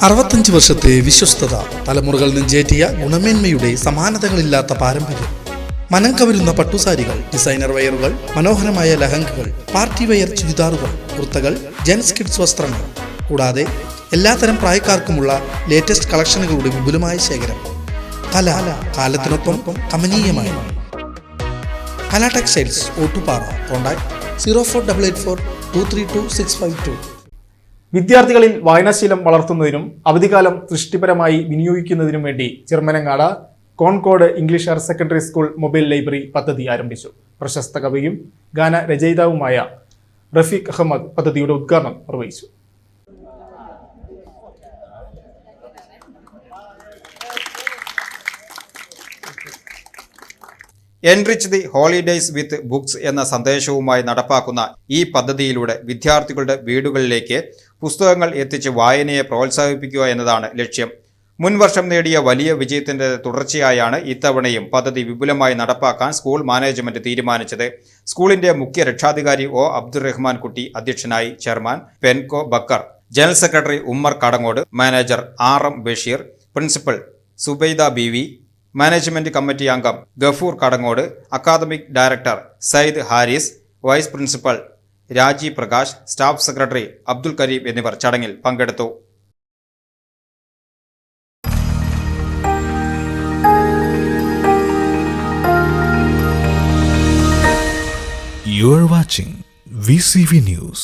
65 വർഷത്തെ വിശ്വസ്തത, തലമുറകൾ നെഞ്ചേറ്റിയ ഗുണമേന്മയുടെ സമാനതകളില്ലാത്ത പാരമ്പര്യം. മനം കവരുന്ന പട്ടുസാരികൾ, ഡിസൈനർ വെയറുകൾ, മനോഹരമായ ലഹങ്കകൾ, പാർട്ടി വെയർ ചുരിദാറുകൾ, കുർത്തകൾ, ജെൻസ് കിഡ്സ് വസ്ത്രങ്ങൾ, കൂടാതെ എല്ലാത്തരം പ്രായക്കാർക്കുമുള്ള ലേറ്റസ്റ്റ് കളക്ഷനുകളുടെ വിപുലമായ ശേഖരം. കല കാലത്തിനൊപ്പം കമനീയമായി. കല ടെക്സ്റ്റൈൽസ്, ഓട്ടുപാറ. കോൺടാക്ട് 0488423265. വിദ്യാർത്ഥികളിൽ വായനാശീലം വളർത്തുന്നതിനും അവധിക്കാലം സൃഷ്ടിപരമായി വിനിയോഗിക്കുന്നതിനും വേണ്ടി Cherumanangad concord English higher secondary school mobile library പദ്ധതി ആരംഭിച്ചു. പ്രശസ്ത കവിയും ഗാനരചയിതാവുമായ റഫീഖ് അഹമ്മദ് പദ്ധതിയുടെ ഉദ്ഘാടനം നിർവഹിച്ചു. Enrich the holidays with books എന്ന സന്ദേശവുമായി നടപ്പാക്കുന്ന ഈ പദ്ധതിയിലൂടെ വിദ്യാർത്ഥികളുടെ വീടുകളിലേക്ക് പുസ്തകങ്ങൾ എത്തിച്ച് വായനയെ പ്രോത്സാഹിപ്പിക്കുക എന്നതാണ് ലക്ഷ്യം. മുൻവർഷം നേടിയ വലിയ വിജയത്തിന്റെ തുടർച്ചയായാണ് ഇത്തവണയും പദ്ധതി വിപുലമായി നടപ്പാക്കാൻ സ്കൂൾ മാനേജ്മെന്റ് തീരുമാനിച്ചത്. സ്കൂളിന്റെ മുഖ്യ രക്ഷാധികാരി ഒ അബ്ദുറഹ്മാൻ കുട്ടി അധ്യക്ഷനായി. Chairman Penco Bakkar, general secretary Ummer Kadangode, manager RM Basheer, principal Zubaida Beevi, management committee അംഗം Gafoor Kadangode, academic director Sayyid Haris, vice principal Raji Prakash, staff secretary Abdul Kareem എന്നിവർ ചടങ്ങിൽ പങ്കെടുത്തു. You are watching VCV News.